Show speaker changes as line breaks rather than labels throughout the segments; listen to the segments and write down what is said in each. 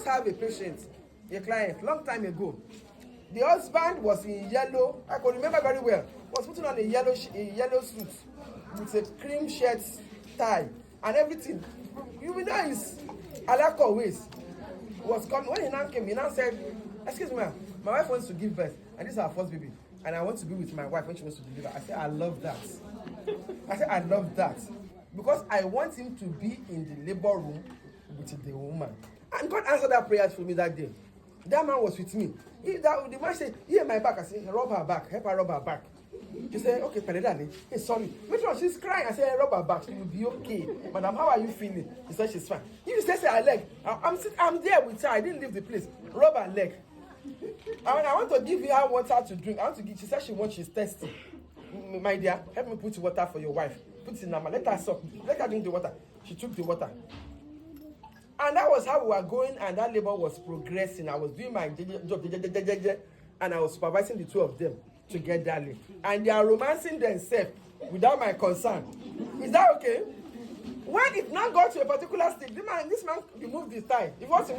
just have a patient, a client, long time ago. The husband was in yellow. I could remember very well. Was putting on a yellow suit with a cream shirt tie and everything. You will know his alako waist was coming. When he now came, he now said, "Excuse me, ma'am, my wife wants to give birth, and this is our first baby, and I want to be with my wife when she wants to deliver." I said, "I love that." I love that because I want him to be in the labor room with the woman. And God answered that prayer for me that day. That man was with me. The man said, "Here, my back." I said, "Rub her back. Help her rub her back." She said, "Okay, Paledale. Hey, sorry." Which one? She's crying. I said, "Rub her back. She will be okay." "Madam, how are you feeling?" She said, "She's fine." You say her leg. I'm there with her. I didn't leave the place. Rub her leg. I want to give her water to drink. She said she's thirsty. "My dear, help me put water for your wife. Put it in her mouth. Let her suck. Let her drink the water." She took the water. And that was how we were going, and that labor was progressing. I was doing my job, and I was supervising the two of them together. And they are romancing themselves without my concern. Is that okay? When it now got to a particular stage, this man removed his tie. He first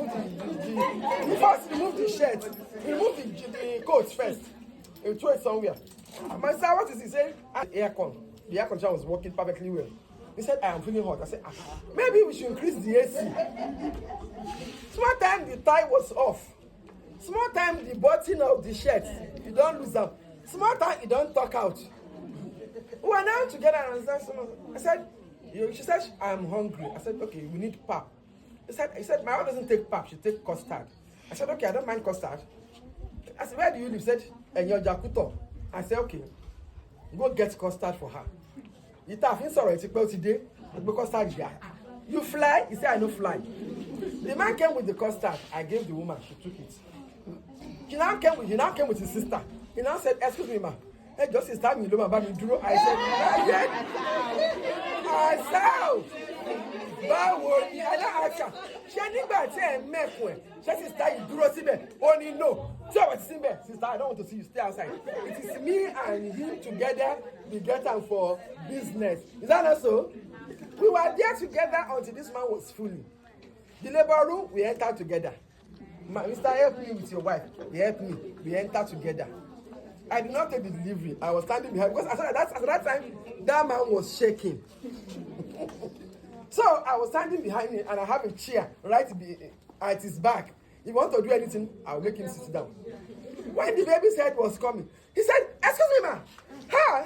removed the shirt. He removed the coat first. He threw it somewhere. My son, what is he saying? Aircon. The air conditioner was working perfectly well. He said, "I am feeling hot." I said, "Maybe we should increase the AC." Small time the tie was off. Small time the button of the shirt, you don't lose them. Small time you don't talk out. We were now together and I said, she said, "I'm hungry." I said, "Okay, we need pap." He said, "My wife doesn't take pap, she takes custard." I said, "Okay, I don't mind custard." I said, "Where do you live?" He said, "In your Jakuto." I said, "Okay, go get custard for her." You fly? He said, "I don't fly." The man came with the custard. I gave the woman. She took it. He now came with his sister. He now said, "Excuse me, ma. Hey, just this time you know about me duro." I said, "Báwo ni aláàkà? Ṣé nígbà tí ẹ mẹ́kùn ẹ̀? Ṣé sister yìí dúró síbẹ̀? Ó ní no. Tí o bá ti síbẹ̀, sister, I don't want to see you. Stay outside. It is me and him together. We get am for business." Is that not so? We were there together until this man was fully. The labor room, we entered together. "Mr. Help me with your wife." He helped me. We entered together. I did not take the delivery. I was standing behind because at that time, that man was shaking. So I was standing behind him and I have a chair right at his back. If you want to do anything, I will make him sit down. When the baby's head was coming, he said, "Excuse me, ma.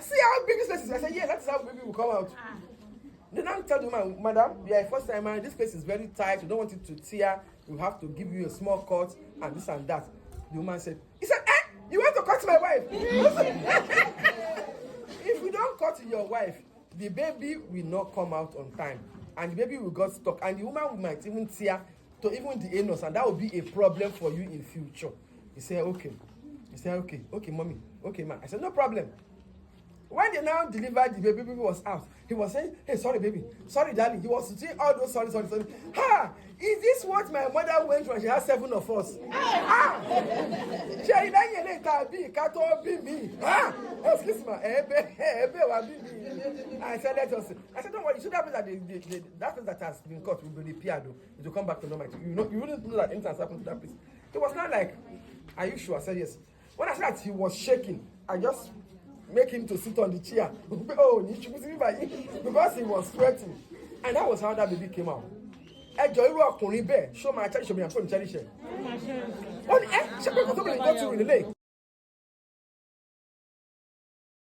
See how big this place is?" I said, "Yeah, that's how baby will come out." Then I tell the man, "Madam, you are a first timer. This place is very tight. We don't want it to tear. We have to give you a small cut and this and that." The woman said, "You want to cut my wife?" If we don't cut your wife, the baby will not come out on time. And the baby will get stuck. And the woman might even tear to even the anus. And that will be a problem for you in future. He said, "Okay." He said, "Okay, mommy. Okay, ma." I said, "No problem." When they now delivered the baby was out. He was saying, "Hey, sorry, baby. Sorry, darling." He was saying all those sorry. Is this what my mother went when she had 7 of us? Excuse me. I said, "Let us." I said, "Don't worry. It should happen that that place that has been cut will be repaired. It will come back to normal. You wouldn't know that anything has happened to that place." It was not like, "Are you sure?" I said, "Yes." When I said that he was shaking, I just make him to sit on the chair. Because he was sweating. And that was how that baby came out. Show my attention, I'm going to cherish it.